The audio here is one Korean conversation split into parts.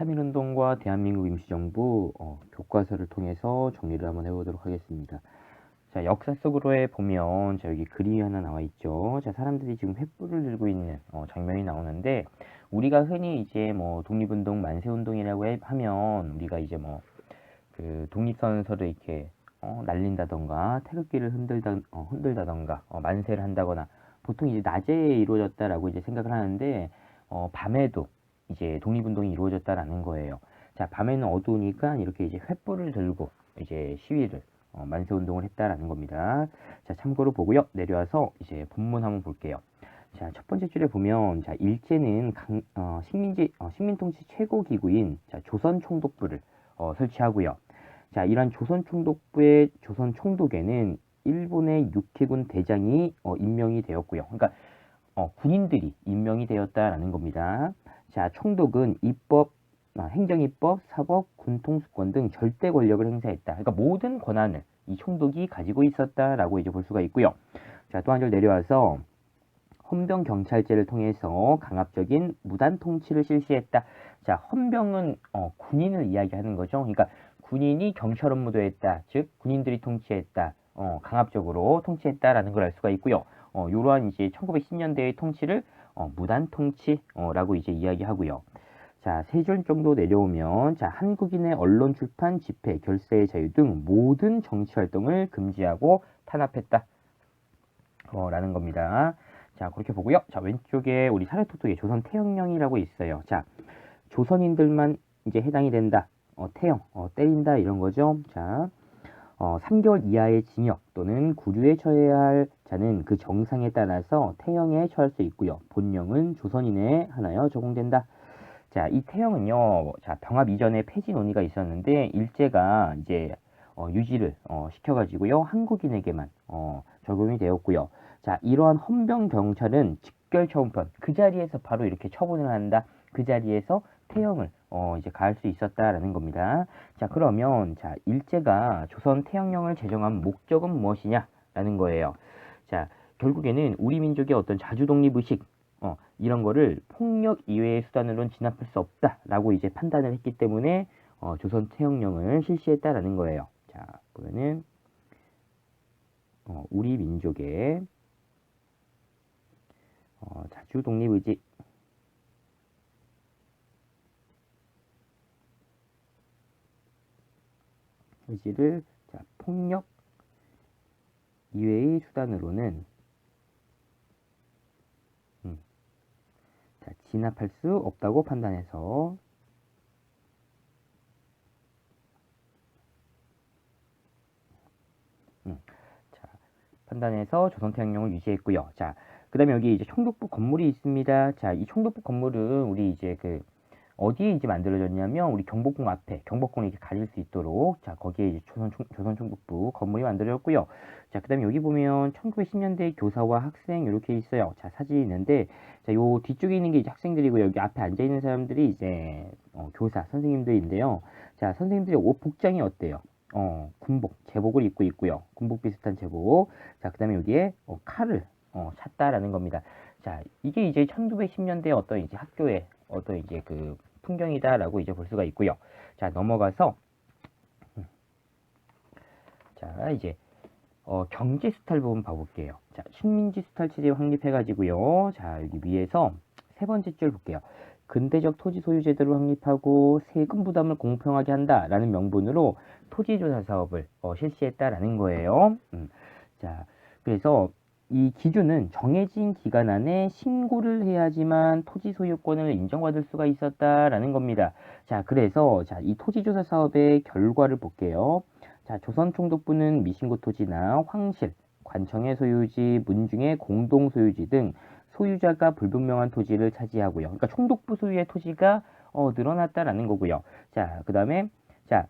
3.1운동과 대한민국 임시정부 교과서를 통해서 정리를 한번 해보도록 하겠습니다. 자, 역사 속으로에 보면 자, 여기 글이 하나 나와 있죠. 자, 사람들이 지금 횃불을 들고 있는 장면이 나오는데, 우리가 흔히 이제 뭐 독립운동, 만세운동이라고 하면 우리가 이제 뭐 그 독립선서를 이렇게 날린다던가 태극기를 흔들다던가 만세를 한다거나, 보통 이제 낮에 이루어졌다라고 이제 생각을 하는데, 밤에도 이제 독립운동이 이루어졌다라는 거예요. 자, 밤에는 어두우니까 이렇게 이제 횃불을 들고 이제 시위를 만세운동을 했다라는 겁니다. 자, 참고로 보고요. 내려와서 이제 본문 한번 볼게요. 자, 첫 번째 줄에 보면, 자, 일제는 식민통치 최고기구인 조선총독부를 설치하고요. 자, 이러한 조선총독부의 조선총독에는 일본의 육해군 대장이 임명이 되었고요. 그러니까 군인들이 임명이 되었다라는 겁니다. 자, 총독은 입법, 행정입법, 사법, 군통수권 등 절대 권력을 행사했다. 그러니까 모든 권한을 이 총독이 가지고 있었다라고 이제 볼 수가 있고요. 자, 또 한 줄 내려와서 헌병 경찰제를 통해서 강압적인 무단 통치를 실시했다. 자, 헌병은 군인을 이야기하는 거죠. 그러니까 군인이 경찰 업무도 했다. 즉 군인들이 통치했다. 강압적으로 통치했다라는 걸 알 수가 있고요. 이러한 이제 1910년대의 통치를 무단 통치라고 이제 이야기하고요. 자, 세 줄 정도 내려오면, 자, 한국인의 언론, 출판, 집회, 결세의 자유 등 모든 정치 활동을 금지하고 탄압했다. 라는 겁니다. 자, 그렇게 보고요. 자, 왼쪽에 우리 사례토토에 조선 태형령이라고 있어요. 자, 조선인들만 이제 해당이 된다. 태형, 때린다 이런 거죠. 자, 3개월 이하의 징역 또는 구류에 처해야 할 자는 그 정상에 따라서 태형에 처할 수 있고요. 본령은 조선인에 하나여 적용된다. 자, 이 태형은요, 자, 병합 이전에 폐지 논의가 있었는데, 일제가 이제 유지를 시켜가지고요, 한국인에게만 적용이 되었고요. 자, 이러한 헌병 경찰은 직결 처분권, 그 자리에서 바로 이렇게 처분을 한다. 그 자리에서 태형을 이제 가할 수 있었다라는 겁니다. 자, 그러면 자, 일제가 조선 태형령을 제정한 목적은 무엇이냐라는 거예요. 자, 결국에는 우리 민족의 어떤 자주 독립 의식 이런 거를 폭력 이외의 수단으로는 진압할 수 없다라고 이제 판단을 했기 때문에 조선 태형령을 실시했다라는 거예요. 자, 보면은 우리 민족의 자주 독립 의지를 자, 폭력 이외의 수단으로는 자, 진압할 수 없다고 판단해서 자, 판단해서 조선태양령을 유지했고요. 자, 그 다음에 여기 이제 총독부 건물이 있습니다. 자, 이 총독부 건물은 우리 이제 그 어디에 이제 만들어졌냐면 우리 경복궁 앞에, 경복궁을 이렇게 가릴 수 있도록, 자, 거기에 이제 조선총독부 건물이 만들어졌고요. 자, 그 다음에 여기 보면 1910년대 교사와 학생 이렇게 있어요. 자, 사진이 있는데, 자, 요 뒤쪽에 있는 게 이제 학생들이고, 여기 앞에 앉아 있는 사람들이 이제 교사 선생님들인데요. 자, 선생님들의 옷 복장이 어때요? 군복, 제복을 입고 있고요. 군복 비슷한 제복. 자, 그 다음에 여기에 칼을 찼다라는 겁니다. 자, 이게 이제 1910년대 어떤 이제 학교의 어떤 이제 그 풍경이다라고 이제 볼 수가 있고요. 자, 넘어가서 자, 이제 경제 수탈 부분 봐볼게요. 자, 식민지 수탈 체제 확립해가지고요. 자, 여기 위에서 세 번째 줄 볼게요. 근대적 토지 소유 제도를 확립하고 세금 부담을 공평하게 한다라는 명분으로 토지조사 사업을 실시했다라는 거예요. 자, 그래서 이 기준은 정해진 기간 안에 신고를 해야지만 토지 소유권을 인정받을 수가 있었다라는 겁니다. 자, 그래서 자, 이 토지조사 사업의 결과를 볼게요. 자, 조선총독부는 미신고 토지나 황실, 관청의 소유지, 문중의 공동 소유지 등 소유자가 불분명한 토지를 차지하고요. 그러니까 총독부 소유의 토지가 늘어났다라는 거고요. 자, 그 다음에 자,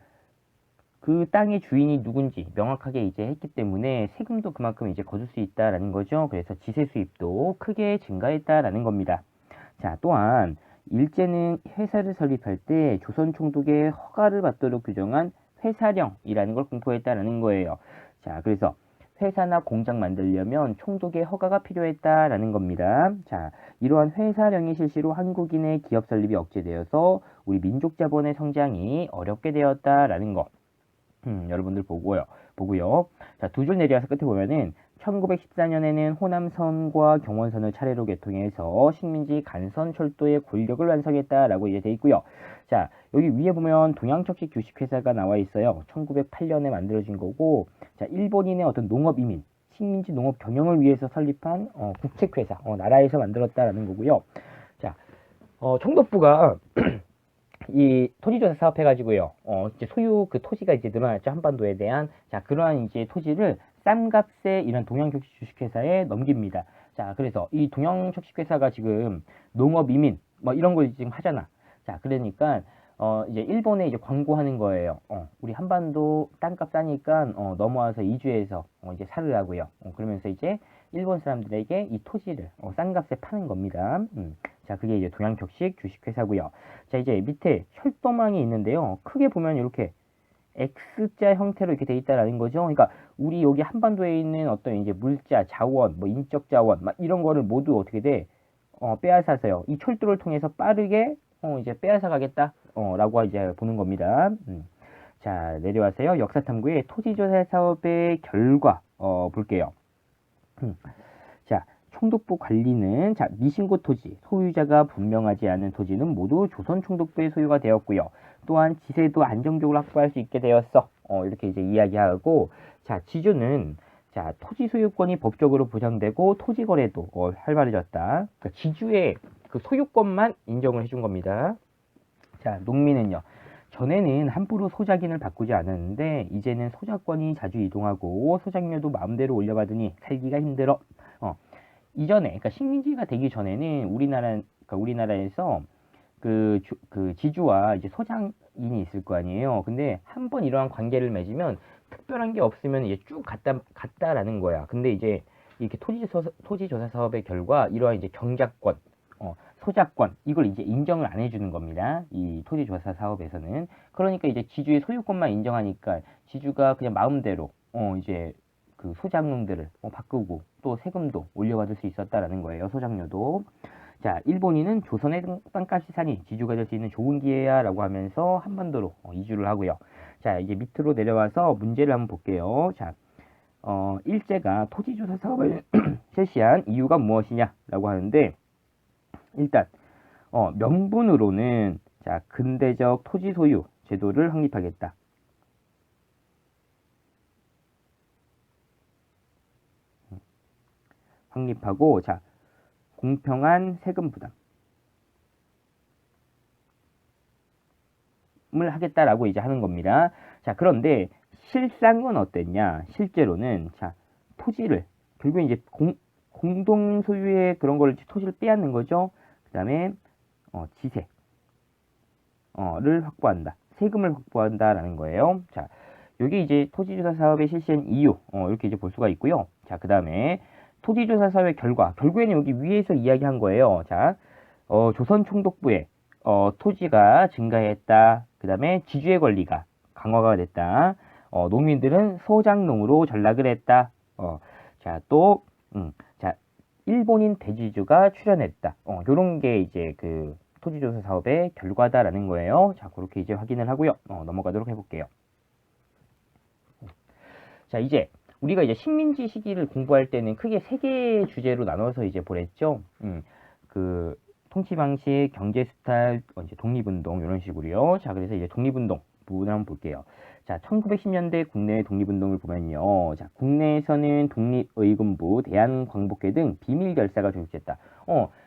그 땅의 주인이 누군지 명확하게 이제 했기 때문에 세금도 그만큼 이제 거둘 수 있다라는 거죠. 그래서 지세 수입도 크게 증가했다라는 겁니다. 자, 또한 일제는 회사를 설립할 때 조선 총독의 허가를 받도록 규정한 회사령이라는 걸 공포했다라는 거예요. 자, 그래서 회사나 공장 만들려면 총독의 허가가 필요했다라는 겁니다. 자, 이러한 회사령의 실시로 한국인의 기업 설립이 억제되어서 우리 민족 자본의 성장이 어렵게 되었다라는 거. 여러분들 보고요. 자, 두 줄 내려와서 끝에 보면은 1914년에는 호남선과 경원선을 차례로 개통해서 식민지 간선 철도의 권력을 완성했다라고 이제 돼 있고요. 자, 여기 위에 보면 동양척식 주식회사가 나와 있어요. 1908년에 만들어진 거고, 자, 일본인의 어떤 농업 이민, 식민지 농업 경영을 위해서 설립한 국책회사, 나라에서 만들었다라는 거고요. 자, 총독부가 이 토지조사 사업 해가지고요, 이제 소유 그 토지가 이제 늘어났죠. 한반도에 대한. 자, 그러한 이제 토지를 싼 값에 이런 동양척식 주식회사에 넘깁니다. 자, 그래서 이 동양척식회사가 지금 농업 이민, 뭐 이런 걸 지금 하잖아. 자, 그러니까, 이제 일본에 이제 광고하는 거예요. 우리 한반도 땅값 싸니까, 넘어와서 이주해서, 이제 살으라고요. 그러면서 이제 일본 사람들에게 이 토지를, 싼 값에 파는 겁니다. 자, 그게 이제 동양척식 주식회사고요. 자, 이제 밑에 철도망이 있는데요. 크게 보면 이렇게 X자 형태로 이렇게 돼 있다라는 거죠. 그러니까 우리 여기 한반도에 있는 어떤 이제 물자, 자원, 뭐 인적 자원, 막 이런 거를 모두 어떻게 돼? 빼앗아서요. 이 철도를 통해서 빠르게 이제 빼앗아 가겠다. 라고 이제 보는 겁니다. 자, 내려와서요. 역사 탐구의 토지조사 사업의 결과 볼게요. 자, 총독부 관리는 자, 미신고 토지, 소유자가 분명하지 않은 토지는 모두 조선 총독부의 소유가 되었고요. 또한 지세도 안정적으로 확보할 수 있게 되었어. 이렇게 이제 이야기하고, 자, 지주는 자, 토지 소유권이 법적으로 보장되고 토지 거래도 활발해졌다. 그러니까 지주의 그 소유권만 인정을 해준 겁니다. 자, 농민은요. 전에는 함부로 소작인을 바꾸지 않았는데 이제는 소작권이 자주 이동하고 소작료도 마음대로 올려받으니 살기가 힘들어. 이전에, 그러니까 식민지가 되기 전에는 우리나라에서 그 지주와 이제 소장인이 있을 거 아니에요. 근데 한번 이러한 관계를 맺으면 특별한 게 없으면 이제 쭉 갔다라는 거야. 근데 이제 이렇게 토지조사 사업의 결과 이러한 이제 경작권, 소작권 이걸 이제 인정을 안 해주는 겁니다. 이 토지조사 사업에서는. 그러니까 이제 지주의 소유권만 인정하니까 지주가 그냥 마음대로 이제 그 소작농들을 바꾸고 또 세금도 올려받을 수 있었다라는 거예요. 소작료도. 자, 일본인은 조선의 땅값이 사니 지주가 될 수 있는 좋은 기회야 라고 하면서 한반도로 이주를 하고요. 자, 이제 밑으로 내려와서 문제를 한번 볼게요. 자, 일제가 토지조사 사업을 실시한 이유가 무엇이냐 라고 하는데, 일단 명분으로는 자, 근대적 토지 소유 제도를 확립하겠다. 확립하고, 자, 공평한 세금 부담을 하겠다라고 이제 하는 겁니다. 자, 그런데 실상은 어땠냐? 실제로는 자, 토지를 결국에 이제 공동 소유의 그런 걸 토지를 빼앗는 거죠. 그다음에 지세를 확보한다. 세금을 확보한다라는 거예요. 자, 여기 이제 토지조사 사업에 실시한 이유 이렇게 이제 볼 수가 있고요. 자, 그다음에 토지조사 사업의 결국에는 여기 위에서 이야기한 거예요. 자, 조선 총독부에 토지가 증가했다. 그 다음에 지주의 권리가 강화가 됐다. 농민들은 소작농으로 전락을 했다. 자, 또, 자, 일본인 대지주가 출현했다. 요런 게 이제 그 토지조사 사업의 결과다라는 거예요. 자, 그렇게 이제 확인을 하고요. 넘어가도록 해볼게요. 자, 이제 우리가 이제 식민지 시기를 공부할 때는 크게 세 개의 주제로 나눠서 이제 보랬죠. 그 통치 방식, 경제 수탈, 이제 독립운동 이런 식으로요. 자, 그래서 이제 독립운동 부분을 한번 볼게요. 자, 1910년대 국내 독립운동을 보면요. 자, 국내에서는 독립의금부, 대한광복회 등 비밀 결사가 조직됐다.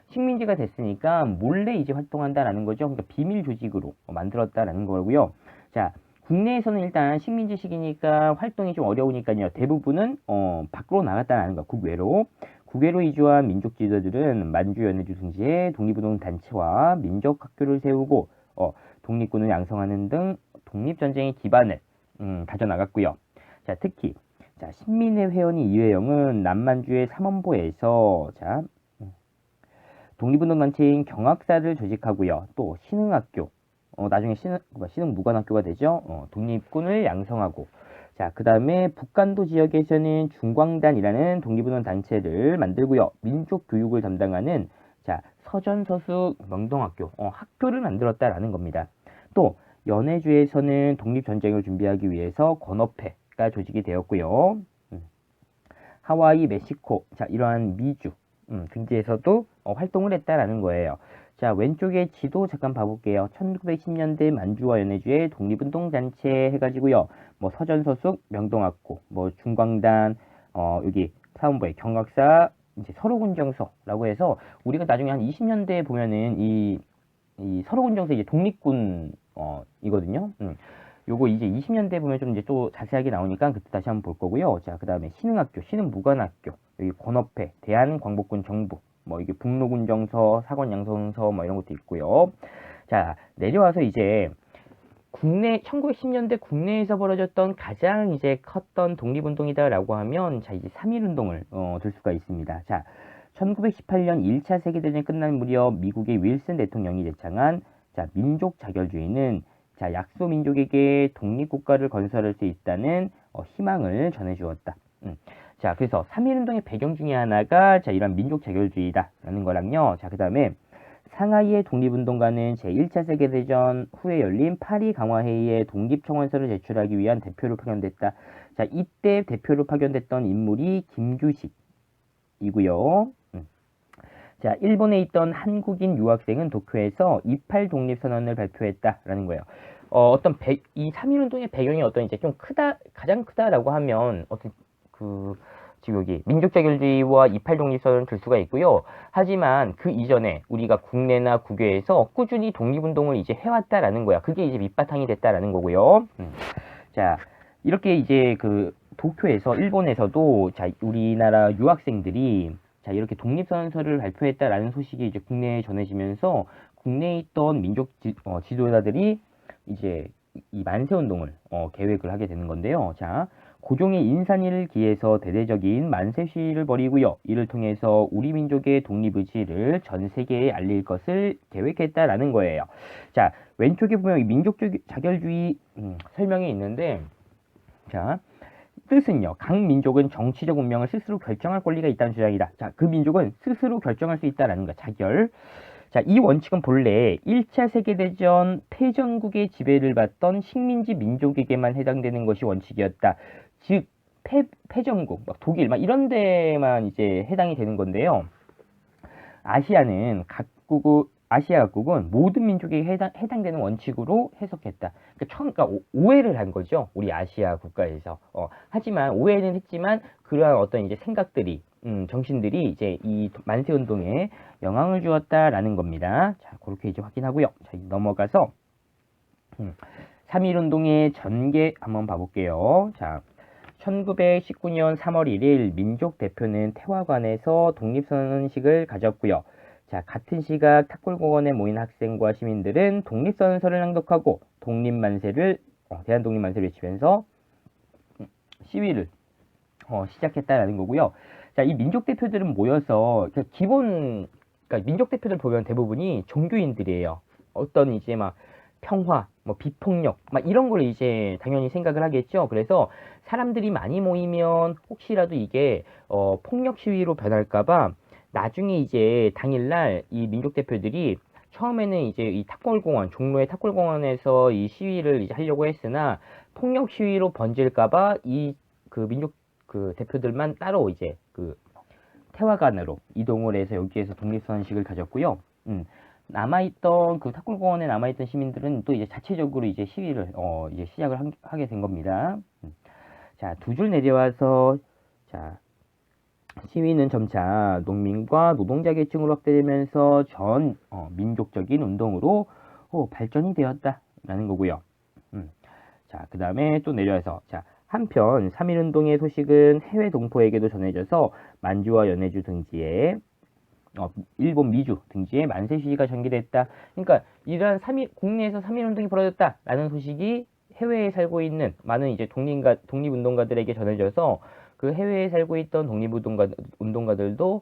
식민지가 됐으니까 몰래 이제 활동한다라는 거죠. 그러니까 비밀 조직으로 만들었다라는 거고요. 자, 국내에서는 일단 식민지 시기니까 활동이 좀 어려우니까요. 대부분은 밖으로 나갔다라는 거, 국외로. 국외로 이주한 민족 지도자들은 만주 연해주 등지에 독립운동 단체와 민족학교를 세우고 독립군을 양성하는 등 독립전쟁의 기반을 다져나갔고요. 자, 특히 자, 신민회 회원이 이회영은 남만주의 삼원보에서 자, 독립운동 단체인 경학사를 조직하고요. 또 신흥학교, 나중에 신흥무관학교가 되죠. 독립군을 양성하고, 자, 그 다음에 북간도 지역에서는 중광단이라는 독립운동 단체를 만들고요. 민족 교육을 담당하는 자, 서전서숙 명동학교, 학교를 만들었다라는 겁니다. 또 연해주에서는 독립전쟁을 준비하기 위해서 권업회가 조직이 되었고요. 하와이, 멕시코, 자, 이러한 미주 등지에서도 활동을 했다라는 거예요. 자, 왼쪽에 지도 잠깐 봐볼게요. 1910년대 만주와 연해주의 독립운동단체 해가지고요. 뭐 서전서숙, 명동학교, 뭐 중광단, 여기 사원부의 경학사, 이제 서로군정서라고 해서 우리가 나중에 한 20년대에 보면은 이 서로군정서 이제 독립군 이거든요. 요거 이제 20년대 보면 좀 이제 또 자세하게 나오니까 그때 다시 한번 볼 거고요. 자, 그 다음에 신흥학교, 신흥무관학교, 여기 권업회, 대한광복군 정부, 뭐 이게 북로군정서, 사관양성서 뭐 이런 것도 있고요. 자, 내려와서 이제 국내 1910년대 국내에서 벌어졌던 가장 이제 컸던 독립운동이다라고 하면 자, 이제 3.1운동을 들 수가 있습니다. 자, 1918년 1차 세계대전이 끝난 무렵 미국의 윌슨 대통령이 제창한 자, 민족 자결주의는 자, 약소 민족에게 독립국가를 건설할 수 있다는 희망을 전해주었다. 자, 그래서 3.1운동의 배경 중에 하나가 자, 이런 민족 자결주의다라는 거랑요. 자, 그 다음에 상하이의 독립운동가는 제1차 세계대전 후에 열린 파리 강화회의에 독립청원서를 제출하기 위한 대표로 파견됐다. 자, 이때 대표로 파견됐던 인물이 김규식이고요. 자, 일본에 있던 한국인 유학생은 도쿄에서 28 독립선언을 발표했다라는 거예요. 이 3.1운동의 배경이 어떤 이제 좀 크다, 가장 크다라고 하면 지금 여기 민족자결주의와 28 독립선언을 들 수가 있고요. 하지만 그 이전에 우리가 국내나 국외에서 꾸준히 독립운동을 이제 해왔다라는 거야. 그게 이제 밑바탕이 됐다라는 거고요. 자, 이렇게 이제 도쿄에서 일본에서도 자, 우리나라 유학생들이 자, 이렇게 독립선언서를 발표했다라는 소식이 이제 국내에 전해지면서 국내에 있던 민족 지도자들이 이제 이 만세운동을 계획을 하게 되는 건데요. 자, 고종의 인산일을 기해서 대대적인 만세 시위를 벌이고요. 이를 통해서 우리 민족의 독립의지를 전 세계에 알릴 것을 계획했다라는 거예요. 자, 왼쪽에 보면 이 민족 자결주의 설명이 있는데 자, 뜻은요. 각 민족은 정치적 운명을 스스로 결정할 권리가 있다는 주장이다. 자, 그 민족은 스스로 결정할 수 있다라는 거. 자결. 자, 이 원칙은 본래 1차 세계대전 패전국의 지배를 받던 식민지 민족에게만 해당되는 것이 원칙이었다. 즉, 패전국, 막 독일, 막 이런 데만 이제 해당이 되는 건데요. 아시아 각국은 모든 민족에게 해당되는 원칙으로 해석했다. 그러니까 오해를 한 거죠. 우리 아시아 국가에서. 하지만 오해는 했지만 그러한 어떤 이제 생각들이 정신들이 이제 이 만세운동에 영향을 주었다라는 겁니다. 자, 그렇게 이제 확인하고요. 자, 넘어가서 3.1운동의 전개 한번 봐볼게요. 자, 1919년 3월 1일 민족 대표는 태화관에서 독립선언식을 가졌고요. 자, 같은 시각 탁골공원에 모인 학생과 시민들은 독립선언서를 낭독하고 대한독립만세를 외치면서 시위를 시작했다라는 거고요. 자, 이 민족 대표들은 모여서 그러니까 민족 대표들 보면 대부분이 종교인들이에요. 어떤 이제 막 평화, 뭐 비폭력, 막 이런 걸 이제 당연히 생각을 하겠죠. 그래서 사람들이 많이 모이면 혹시라도 이게 폭력 시위로 변할까봐 나중에 이제 당일날 이 민족 대표들이 처음에는 이제 이 종로의 탁골공원에서 이 시위를 이제 하려고 했으나 폭력 시위로 번질까봐 민족 대표들만 따로 이제 태화관으로 이동을 해서 여기에서 독립선언식을 가졌고요. 남아있던 탁골공원에 남아있던 시민들은 또 이제 자체적으로 이제 시위를 이제 시작을 하게 된 겁니다. 자, 두 줄 내려와서 자, 시위는 점차 농민과 노동자 계층으로 확대되면서 전 민족적인 운동으로 발전이 되었다라는 거고요. 자, 그 다음에 또 내려와서 자, 한편 3.1운동의 소식은 해외 동포에게도 전해져서 만주와 연해주 등지에 일본 미주 등지에 만세 시위가 전개됐다. 그러니까 이러한 국내에서 3.1운동이 벌어졌다라는 소식이 해외에 살고 있는 많은 이제 독립운동가들에게 전해져서 그 해외에 살고 있던 독립운동가들도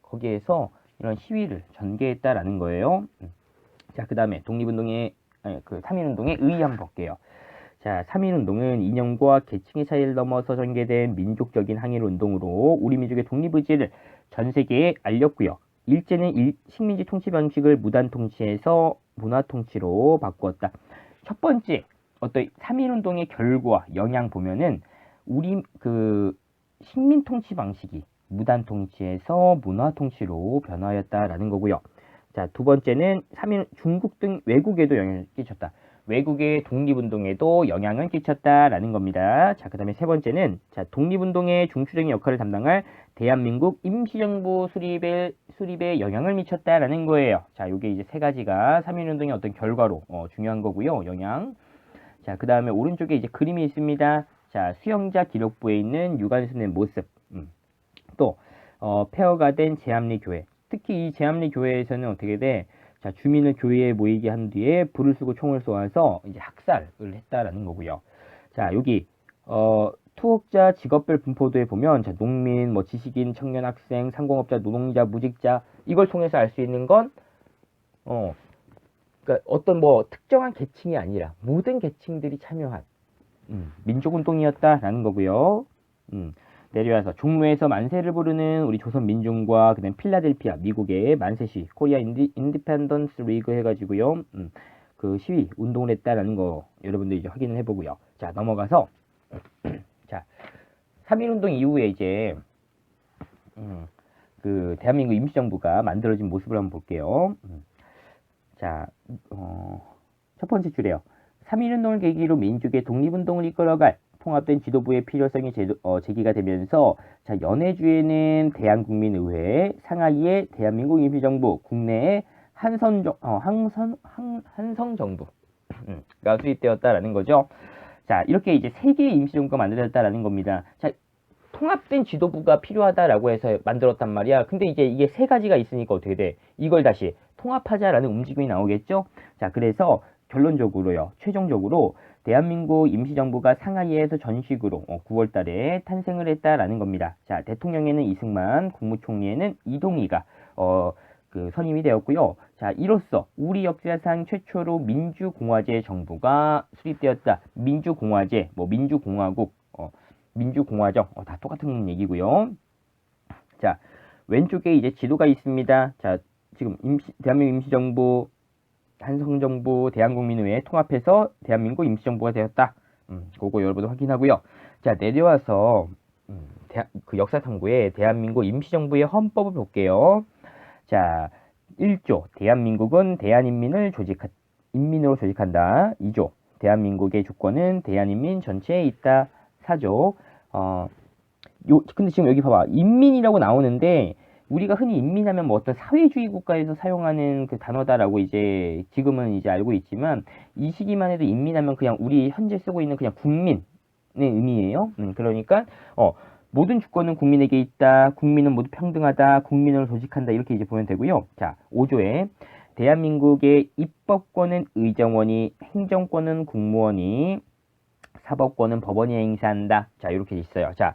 거기에서 이런 시위를 전개했다라는 거예요. 자, 그 다음에 3.1운동의 의의 한번 볼게요. 자, 3.1운동은 이념과 계층의 차이를 넘어서 전개된 민족적인 항일운동으로 우리 민족의 독립의지를 전 세계에 알렸고요. 일제는 식민지 통치 방식을 무단 통치에서 문화 통치로 바꾸었다. 첫 번째, 어떤 3.1운동의 결과, 영향 보면은 우리 식민 통치 방식이 무단 통치에서 문화 통치로 변화하였다라는 거고요. 자, 두 번째는 3.1 중국 등 외국에도 영향을 끼쳤다. 외국의 독립운동에도 영향을 끼쳤다라는 겁니다. 자, 그 다음에 세 번째는 자, 독립운동의 중추적인 역할을 담당할 대한민국 임시정부 수립에 영향을 미쳤다라는 거예요. 자, 요게 이제 세 가지가 3.1운동의 어떤 결과로 중요한 거고요. 영향. 자, 그 다음에 오른쪽에 이제 그림이 있습니다. 자, 수영자 기록부에 있는 유관순의 모습. 또 폐허가 된 제암리 교회. 특히 이 제암리 교회에서는 어떻게 돼? 자, 주민을 교회에 모이게 한 뒤에 불을 쓰고 총을 쏘아서 이제 학살을 했다라는 거고요. 자, 여기 투옥자 직업별 분포도에 보면 자, 농민, 뭐 지식인, 청년, 학생, 상공업자, 노동자, 무직자 이걸 통해서 알 수 있는 건 그러니까 어떤 뭐 특정한 계층이 아니라 모든 계층들이 참여한 민족운동이었다라는 거고요. 내려와서 종로에서 만세를 부르는 우리 조선 민중과 그다음 필라델피아 미국의 만세시 코리아 인디펜던스 리그 해가지고요. 그 시위 운동을 했다라는 거 여러분들 이제 확인을 해보고요. 자, 넘어가서 자 3.1운동 이후에 이제 그 대한민국 임시정부가 만들어진 모습을 한번 볼게요. 자, 첫 번째 줄이에요. 3.1운동을 계기로 민족의 독립운동을 이끌어갈 통합된 지도부의 필요성이 제기가 되면서 자, 연해주에는 대한국민의회, 상하이의 대한민국 임시정부, 국내에 한성정부가 수립되었다라는 거죠. 자, 이렇게 이제 세 개의 임시정부가 만들어졌다라는 겁니다. 자, 통합된 지도부가 필요하다라고 해서 만들었단 말이야. 근데 이제 이게 세 가지가 있으니까 어떻게 돼? 이걸 다시 통합하자라는 움직임이 나오겠죠? 자, 그래서 결론적으로요. 최종적으로 대한민국 임시정부가 상하이에서 전식으로 9월 달에 탄생을 했다라는 겁니다. 자, 대통령에는 이승만, 국무총리에는 이동희가 선임이 되었고요. 자, 이로써 우리 역사상 최초로 민주공화제 정부가 수립되었다. 민주공화제, 뭐 민주공화국, 민주공화정, 다 똑같은 얘기고요. 자, 왼쪽에 이제 지도가 있습니다. 자, 지금 대한민국 임시정부, 한성정부, 대한국민의회 통합해서 대한민국 임시정부가 되었다. 그거 여러분들 확인하고요. 자, 내려와서 그 역사탐구에 대한민국 임시정부의 헌법을 볼게요. 자, 1조 대한민국은 인민으로 조직한다. 2조 대한민국의 주권은 대한인민 전체에 있다. 4조 근데 지금 여기 봐봐. 인민이라고 나오는데 우리가 흔히 인민하면 뭐 어떤 사회주의 국가에서 사용하는 그 단어다라고 이제 지금은 이제 알고 있지만 이 시기만 해도 인민하면 그냥 우리 현재 쓰고 있는 그냥 국민의 의미예요. 그러니까 모든 주권은 국민에게 있다. 국민은 모두 평등하다. 국민을 조직한다. 이렇게 이제 보면 되고요. 자, 5조에 대한민국의 입법권은 의정원이, 행정권은 국무원이, 사법권은 법원이 행사한다. 자, 이렇게 있어요. 자,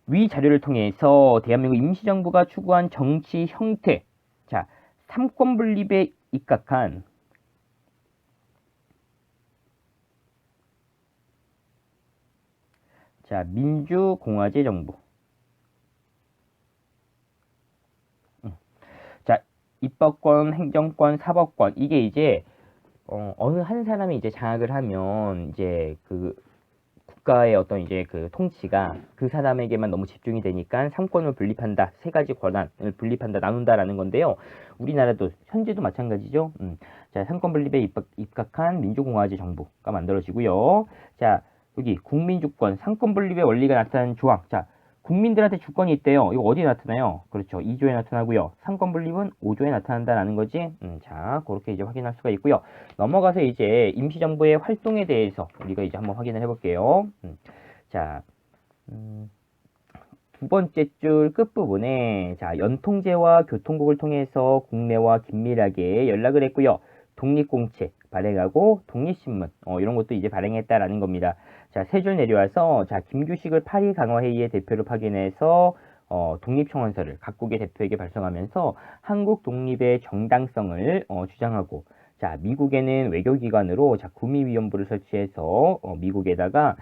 위 자료를 통해서 대한민국 임시정부가 추구한 정치 형태, 자, 삼권 분립에 입각한 자, 민주공화제 정부. 자, 입법권, 행정권, 사법권 이게 이제 어느 한 사람이 이제 장악을 하면 이제 그 국가의 어떤 이제 그 통치가 그 사람에게만 너무 집중이 되니까 삼권을 분립한다. 세 가지 권한을 분립한다. 나눈다라는 건데요. 우리나라도 현재도 마찬가지죠. 자, 삼권 분립에 입각한 민주공화제 정부가 만들어지고요. 자, 여기 국민주권, 삼권 분립의 원리가 나타나는 조항. 자, 국민들한테 주권이 있대요. 이거 어디에 나타나요? 그렇죠. 2조에 나타나고요. 삼권 분립은 5조에 나타난다라는 거지. 자, 그렇게 이제 확인할 수가 있고요. 넘어가서 이제 임시정부의 활동에 대해서 우리가 이제 한번 확인을 해볼게요. 자, 두 번째 줄 끝부분에 자, 연통제와 교통국을 통해서 국내와 긴밀하게 연락을 했고요. 독립공책 발행하고 독립신문 이런 것도 이제 발행했다라는 겁니다. 자, 세 줄 내려와서 자, 김규식을 파리 강화회의의 대표로 파견해서 독립청원서를 각국의 대표에게 발송하면서 한국 독립의 정당성을 주장하고 자, 미국에는 외교기관으로 자, 구미위원부를 설치해서 미국에다가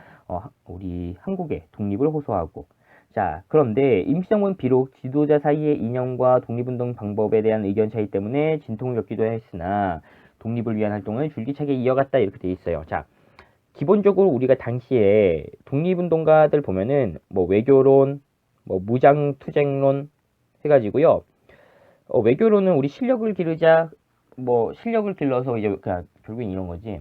우리 한국의 독립을 호소하고 자, 그런데 임시정부는 비록 지도자 사이의 이념과 독립운동 방법에 대한 의견 차이 때문에 진통을 겪기도 했으나 독립을 위한 활동을 줄기차게 이어갔다 이렇게 돼 있어요. 자, 기본적으로 우리가 당시에 독립운동가들 보면은 뭐 외교론, 뭐 무장투쟁론 해가지고요. 외교론은 우리 실력을 기르자, 뭐 실력을 길러서 이제 그냥 결국엔 이런 거지.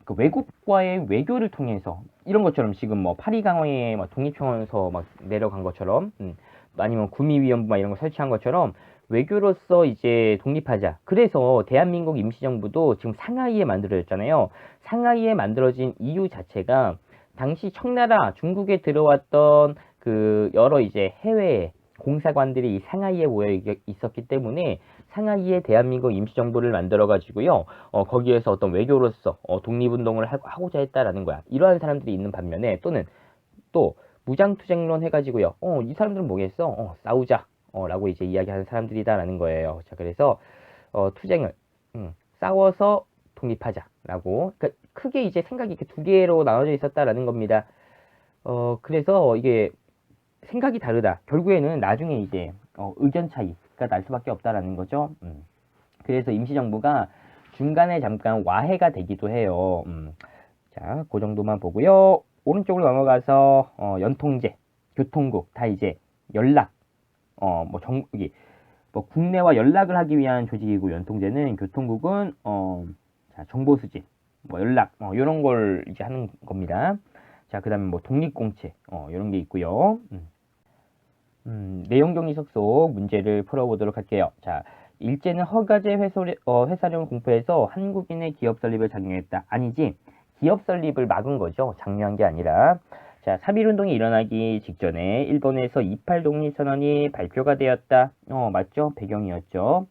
그 외국과의 외교를 통해서 이런 것처럼 지금 뭐 파리강화에 막 독립청원서 막 내려간 것처럼, 아니면 구미위원부 막 이런 거 설치한 것처럼 외교로서 이제 독립하자. 그래서 대한민국 임시정부도 지금 상하이에 만들어졌잖아요. 상하이에 만들어진 이유 자체가 당시 청나라 중국에 들어왔던 그 여러 이제 해외 공사관들이 이 상하이에 모여 있었기 때문에 상하이에 대한민국 임시정부를 만들어 가지고요. 거기에서 어떤 외교로서 독립운동을 하고자 했다라는 거야. 이러한 사람들이 있는 반면에 또는 또 무장투쟁론 해가지고요. 이 사람들은 뭐겠어? 싸우자. 라고 이제 이야기하는 사람들이다라는 거예요. 자, 그래서 투쟁을 싸워서 독립하자라고. 그러니까 크게 이제 생각이 이렇게 두 개로 나눠져 있었다라는 겁니다. 그래서 이게 생각이 다르다. 결국에는 나중에 이제 의견 차이가 날 수밖에 없다라는 거죠. 그래서 임시정부가 중간에 잠깐 와해가 되기도 해요. 자, 그 정도만 보고요. 오른쪽으로 넘어가서 연통제, 교통국 다 이제 연락, 여기 뭐 국내와 연락을 하기 위한 조직이고 연통제는 교통국은 자, 정보 수집, 뭐 연락, 이런 걸 이제 하는 겁니다. 자, 그다음에 뭐 독립공채, 이런 게 있고요. 내용 정리석 속 문제를 풀어보도록 할게요. 자, 일제는 허가제 회사령을 공포해서 한국인의 기업 설립을 장려했다. 아니지. 기업 설립을 막은 거죠. 장려한 게 아니라. 자, 3.1운동이 일어나기 직전에 일본에서 28 독립선언이 발표가 되었다. 맞죠? 배경이었죠.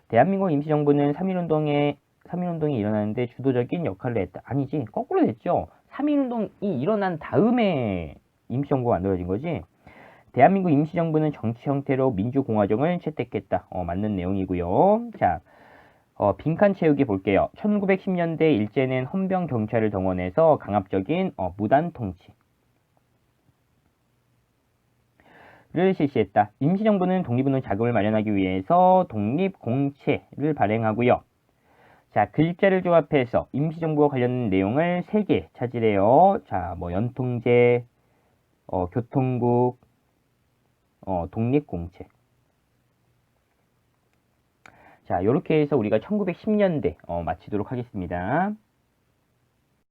대한민국 임시정부는 3.1운동이 일어나는데 주도적인 역할을 했다. 아니지. 거꾸로 됐죠. 3.1운동이 일어난 다음에 임시정부가 만들어진 거지. 대한민국 임시정부는 정치 형태로 민주공화정을 채택했다. 맞는 내용이고요. 자, 빈칸 채우기 볼게요. 1910년대 일제는 헌병 경찰을 동원해서 강압적인 무단 통치를 실시했다. 임시정부는 독립운동 자금을 마련하기 위해서 독립공채를 발행하고요. 자, 글자를 조합해서 임시정부와 관련된 내용을 3개 찾으래요. 자, 뭐 연통제, 교통국, 독립공채. 자, 이렇게 해서 우리가 1910년대 마치도록 하겠습니다.